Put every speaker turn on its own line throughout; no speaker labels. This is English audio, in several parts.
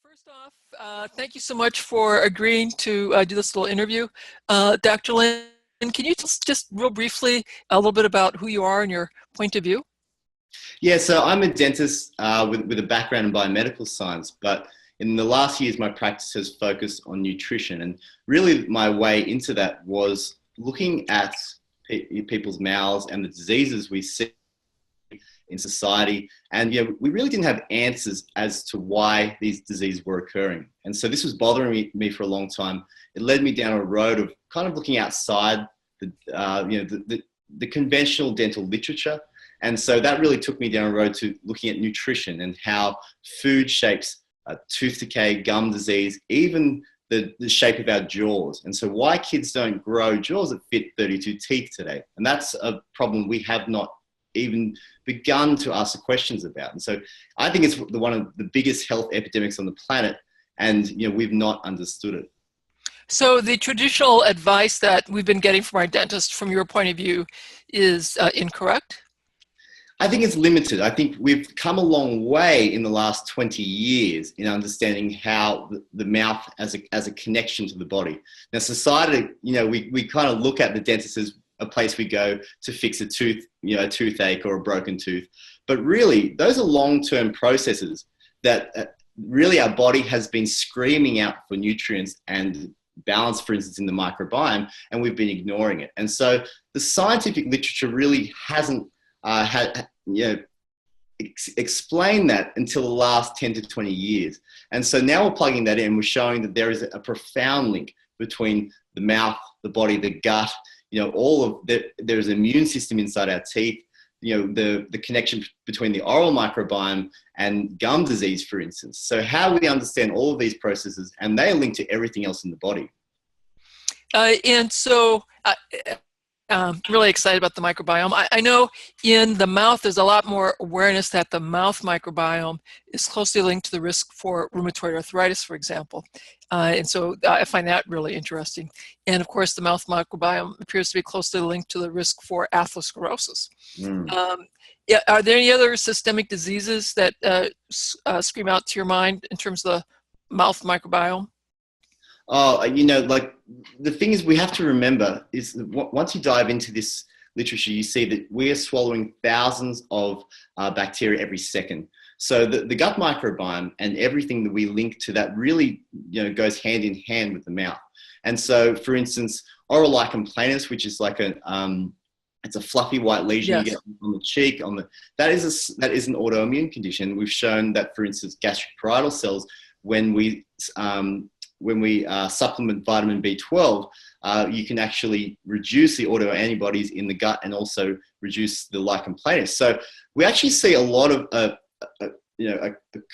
First off, thank you so much for agreeing to do this little interview. Dr. Lin, can you tell us just real briefly a little bit about who you are and your point of view?
Yeah, so I'm a dentist with a background in biomedical science, but in the last years, my practice has focused on nutrition. And really, my way into that was looking at people's mouths and the diseases we see in society. And we really didn't have answers as to why these diseases were occurring. And so this was bothering me for a long time. It led me down a road of kind of looking outside the conventional dental literature. And so that really took me down a road to looking at nutrition and how food shapes tooth decay, gum disease, even the shape of our jaws. And so why kids don't grow jaws that fit 32 teeth today. And that's a problem we have not even begun to ask the questions about. And so I think it's one of the biggest health epidemics on the planet. And we've not understood it.
So the traditional advice that we've been getting from our dentist, from your point of view, is incorrect?
I think it's limited. I think we've come a long way in the last 20 years in understanding how the mouth as a connection to the body. Now, society, we kind of look at the dentist as a place we go to fix a tooth, a toothache or a broken tooth. But really, those are long-term processes that really our body has been screaming out for nutrients and balance, for instance, in the microbiome, and we've been ignoring it. And so the scientific literature really hasn't explain that until the last 10 to 20 years. And so now we're plugging that in. We're showing that there is a profound link between the mouth, the body, the gut, there's an immune system inside our teeth, the connection between the oral microbiome and gum disease, for instance. So how we understand all of these processes, and they are linked to everything else in the body.
I'm really excited about the microbiome. I know in the mouth, there's a lot more awareness that the mouth microbiome is closely linked to the risk for rheumatoid arthritis, for example. And so I find that really interesting. And of course, the mouth microbiome appears to be closely linked to the risk for atherosclerosis. Are there any other systemic diseases that scream out to your mind in terms of the mouth microbiome?
Oh, like the thing is we have to remember is that once you dive into this literature, you see that we are swallowing thousands of bacteria every second. So the gut microbiome and everything that we link to that really, goes hand in hand with the mouth. And so, for instance, oral lichen planus, which is like it's a fluffy white lesion you get on the cheek. That is an autoimmune condition. We've shown that, for instance, gastric parietal cells, when we supplement vitamin B12, you can actually reduce the autoantibodies in the gut and also reduce the lichen planus. So we actually see a lot of a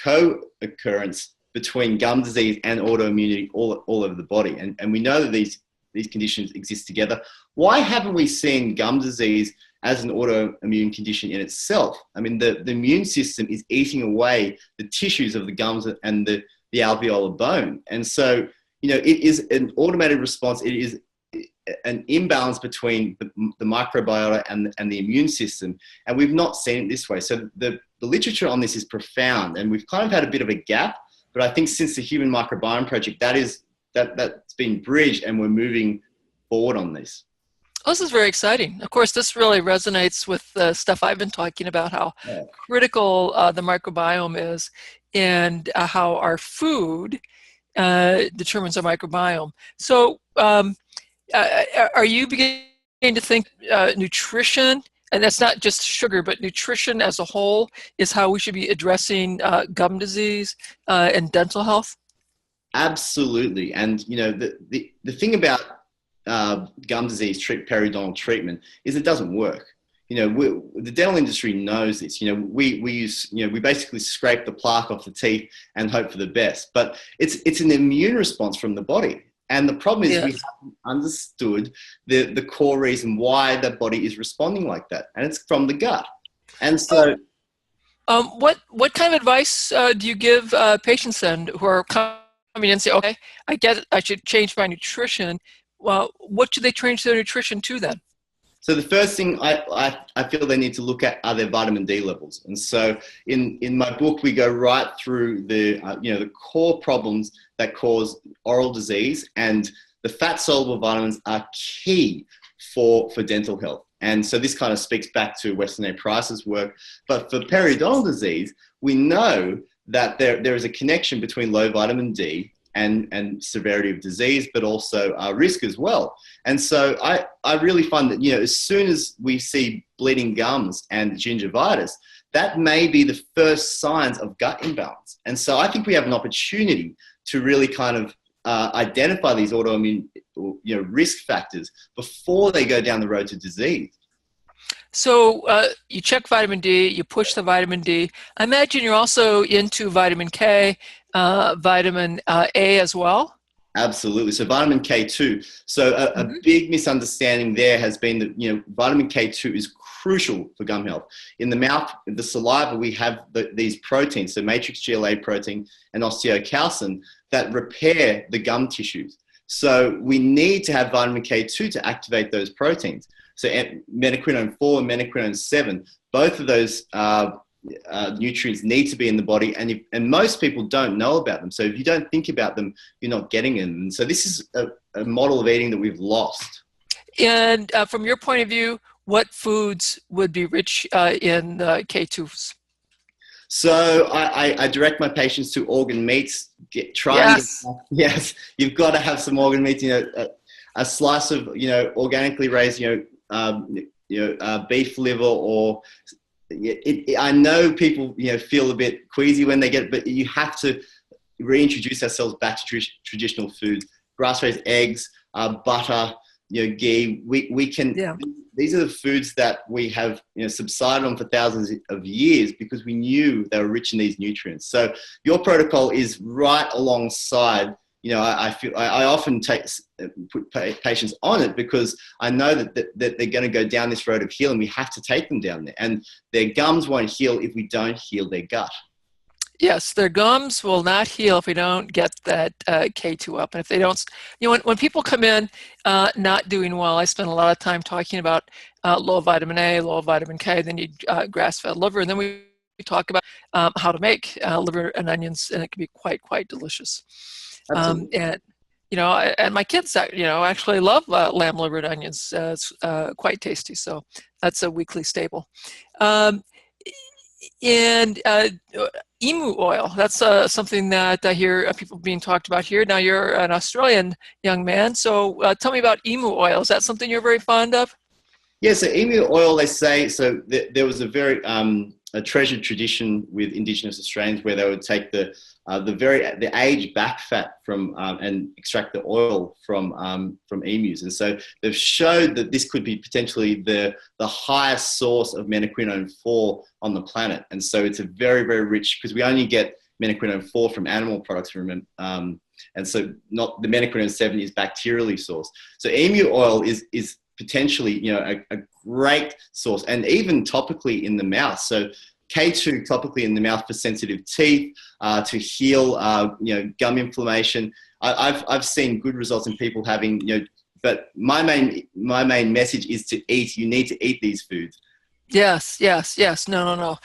co-occurrence between gum disease and autoimmunity all over the body. And we know that these conditions exist together. Why haven't we seen gum disease as an autoimmune condition in itself? I mean, the immune system is eating away the tissues of the gums and the alveolar bone. And so, it is an automated response. It is an imbalance between the microbiota and the immune system. And we've not seen it this way. So the literature on this is profound, and we've kind of had a bit of a gap. But I think since the Human Microbiome Project, that's been bridged, and we're moving forward on this.
Oh, this is very exciting. Of course, this really resonates with the stuff I've been talking about, how critical the microbiome is, and how our food determines our microbiome. So are you beginning to think nutrition, and that's not just sugar, but nutrition as a whole, is how we should be addressing gum disease and dental health?
Absolutely. And, the thing about gum disease periodontal treatment is it doesn't work. The dental industry knows this. We basically scrape the plaque off the teeth and hope for the best. But it's an immune response from the body. And the problem is we haven't understood the core reason why the body is responding like that. And it's from the gut. And so...
what kind of advice do you give patients then who are coming in and say, okay, I get it, I should change my nutrition. Well, what should they change their nutrition to then?
So the first thing I feel they need to look at are their vitamin D levels. And so in my book, we go right through the core problems that cause oral disease, and the fat soluble vitamins are key for dental health. And so this kind of speaks back to Weston A. Price's work. But for periodontal disease, we know that there is a connection between low vitamin D and severity of disease, but also risk as well. And so I really find that, as soon as we see bleeding gums and gingivitis, that may be the first signs of gut imbalance. And so I think we have an opportunity to really kind of identify these autoimmune risk factors before they go down the road to disease.
So you check vitamin D, you push the vitamin D. I imagine you're also into vitamin K, vitamin A as well?
Absolutely. So vitamin K2. So a big misunderstanding there has been that, vitamin K2 is crucial for gum health. In the mouth, the saliva, we have these proteins, so matrix GLA protein and osteocalcin, that repair the gum tissues. So we need to have vitamin K2 to activate those proteins. So menaquinone 4 and menaquinone 7, both of those nutrients need to be in the body, and most people don't know about them. So if you don't think about them, you're not getting them. And so this is a model of eating that we've lost.
And from your point of view, what foods would be rich in K2s?
So I direct my patients to organ meats. Yes, you've got to have some organ meats. A slice of organically raised beef liver, or I know people feel a bit queasy when they get it, but you have to reintroduce ourselves back to traditional foods. Grass-raised eggs, butter, ghee. We can. Yeah. These are the foods that we have subsided on for thousands of years because we knew they were rich in these nutrients. So your protocol is right alongside. I often put patients on it because I know that they're going to go down this road of healing. We have to take them down there, and their gums won't heal if we don't heal their gut.
Yes, their gums will not heal if we don't get that K2 up. And if they don't, when people come in not doing well, I spend a lot of time talking about low vitamin A, low vitamin K, then you grass-fed liver, and then we talk about how to make liver and onions, and it can be quite delicious. And my kids actually love lamb liver and onions. It's quite tasty, so that's a weekly staple. And emu oil, that's something that I hear people being talked about here. Now, you're an Australian young man, so tell me about emu oil. Is that something you're very fond of?
Yeah, so emu oil, they say, so there was a very a treasured tradition with Indigenous Australians where they would take the aged back fat from and extract the oil from emus, and so they've showed that this could be potentially the highest source of menaquinone 4 on the planet, and so it's a very rich, because we only get menaquinone 4 from animal products, and so not the menaquinone 7 is bacterially sourced. So emu oil is potentially a great source, and even topically in the mouth. So K2 topically in the mouth for sensitive teeth, to heal gum inflammation. I've seen good results in people having but my main message is to eat. You need to eat these foods.
Yes. No.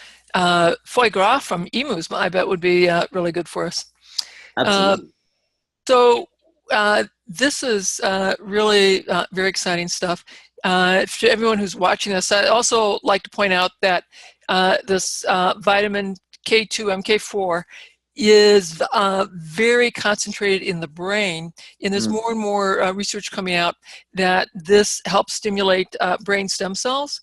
Foie gras from emus, I bet, would be really good for us.
Absolutely.
So this is really very exciting stuff. To everyone who's watching this, I'd also like to point out that this vitamin K2, MK4, is very concentrated in the brain, and there's more and more research coming out that this helps stimulate brain stem cells,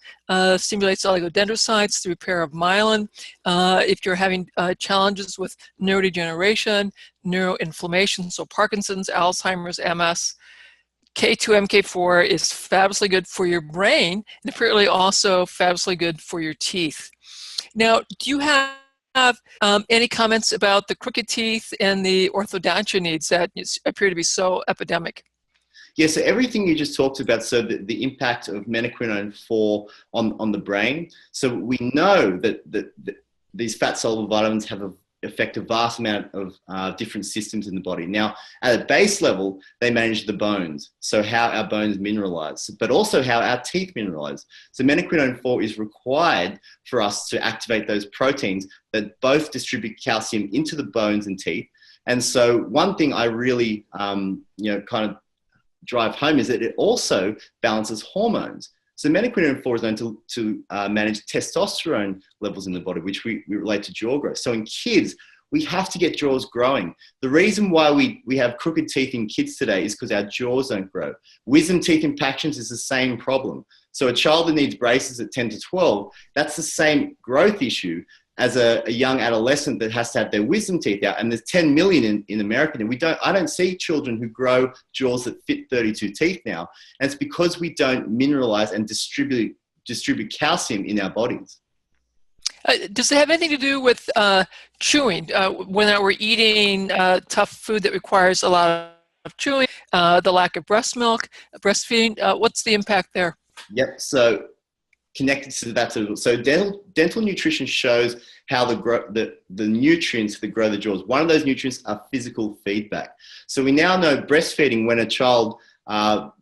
stimulates oligodendrocytes, the repair of myelin. If you're having challenges with neurodegeneration, neuroinflammation, so Parkinson's, Alzheimer's, MS, K2, MK4 is fabulously good for your brain, and apparently also fabulously good for your teeth. Now, do you have any comments about the crooked teeth and the orthodontia needs that appear to be so epidemic?
Yeah, so everything you just talked about, so the impact of menaquinone 4 on the brain. So we know that these fat-soluble vitamins have affect a vast amount of different systems in the body. Now, at a base level, they manage the bones, so how our bones mineralize, but also how our teeth mineralize. So menaquinone 4 is required for us to activate those proteins that both distribute calcium into the bones and teeth. And so one thing I really, kind of drive home is that it also balances hormones. So menaquinone 4 is known to manage testosterone levels in the body, which we relate to jaw growth. So in kids, we have to get jaws growing. The reason why we have crooked teeth in kids today is because our jaws don't grow. Wisdom teeth impactions is the same problem. So a child that needs braces at 10 to 12, that's the same growth issue as a young adolescent that has to have their wisdom teeth out. And there's 10 million in America. And I don't see children who grow jaws that fit 32 teeth now. And it's because we don't mineralize and distribute calcium in our bodies.
Does it have anything to do with chewing? When we're eating tough food that requires a lot of chewing, the lack of breast milk, breastfeeding, what's the impact there?
Yep. So connected to that. So dental nutrition shows how the nutrients that grow the jaws. One of those nutrients are physical feedback. So we now know breastfeeding, when a child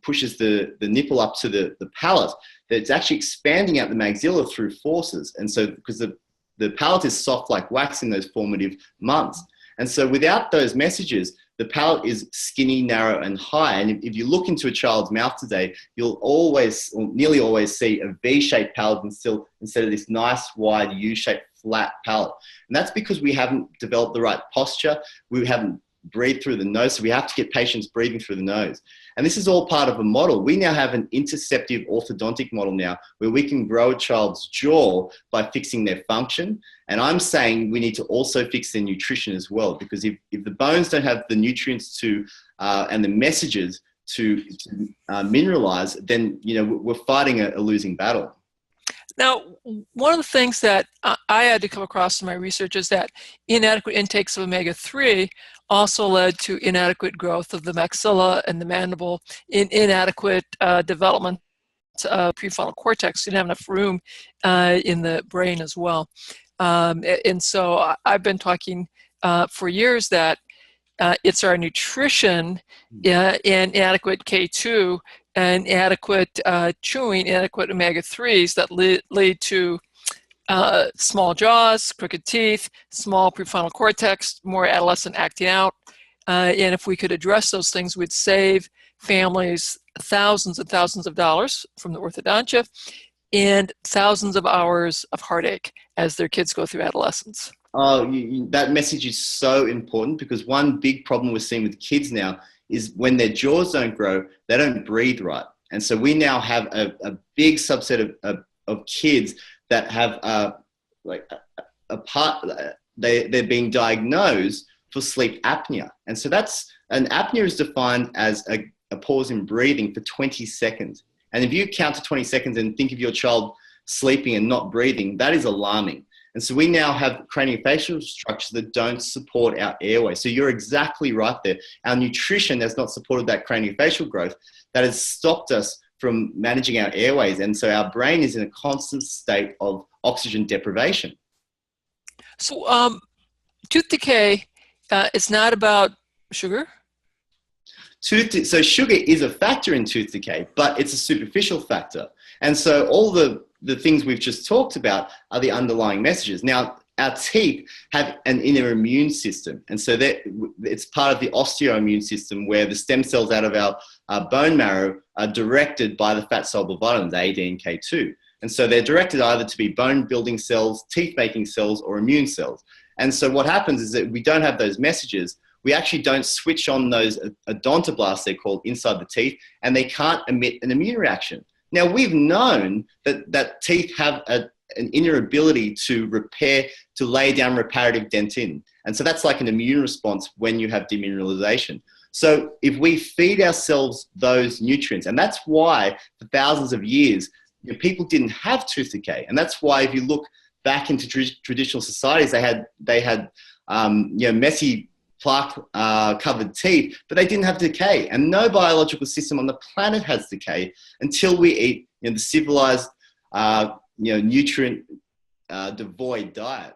pushes the nipple up to the palate, that it's actually expanding out the maxilla through forces. And so because the palate is soft like wax in those formative months. And so without those messages, the palate is skinny, narrow, and high. And if you look into a child's mouth today, you'll always, or nearly always, see a V-shaped palate instead of this nice, wide, U-shaped, flat palate. And that's because we haven't developed the right posture. We haven't breathed through the nose. So we have to get patients breathing through the nose. And this is all part of a model. We now have an interceptive orthodontic model now where we can grow a child's jaw by fixing their function. And I'm saying we need to also fix their nutrition as well, because if the bones don't have the nutrients and the messages to mineralize, then we're fighting a losing battle.
Now, one of the things that I had to come across in my research is that inadequate intakes of omega-3 also led to inadequate growth of the maxilla and the mandible, inadequate development of prefrontal cortex. You didn't have enough room in the brain as well. And so I've been talking for years that it's our nutrition and inadequate K2 and inadequate chewing, inadequate omega-3s that lead to small jaws, crooked teeth, small prefrontal cortex, more adolescent acting out. And if we could address those things, we'd save families thousands and thousands of dollars from the orthodontia and thousands of hours of heartache as their kids go through adolescence.
That message is so important, because one big problem we're seeing with kids now is when their jaws don't grow, they don't breathe right. And so we now have a big subset of kids that have they're being diagnosed for sleep apnea. And so apnea is defined as a pause in breathing for 20 seconds. And if you count to 20 seconds and think of your child sleeping and not breathing, that is alarming. And so we now have craniofacial structures that don't support our airway. So you're exactly right there. Our nutrition has not supported that craniofacial growth. That has stopped us from managing our airways. And so our brain is in a constant state of oxygen deprivation.
So tooth decay is not about sugar?
So sugar is a factor in tooth decay, but it's a superficial factor. And so all the things we've just talked about are the underlying messages. Now, our teeth have an inner immune system. And so it's part of the osteoimmune system, where the stem cells out of our bone marrow are directed by the fat-soluble vitamins, A, D, and K2. And so they're directed either to be bone-building cells, teeth-making cells, or immune cells. And so what happens is that we don't have those messages. We actually don't switch on those odontoblasts, they're called, inside the teeth, and they can't emit an immune reaction. Now, we've known that teeth have an inner ability to repair, to lay down reparative dentin. And so that's like an immune response when you have demineralization. So if we feed ourselves those nutrients, and that's why for thousands of years, people didn't have tooth decay. And that's why if you look back into traditional societies, they had messy plaque covered teeth, but they didn't have decay. And no biological system on the planet has decay until we eat the civilized, nutrient devoid diet.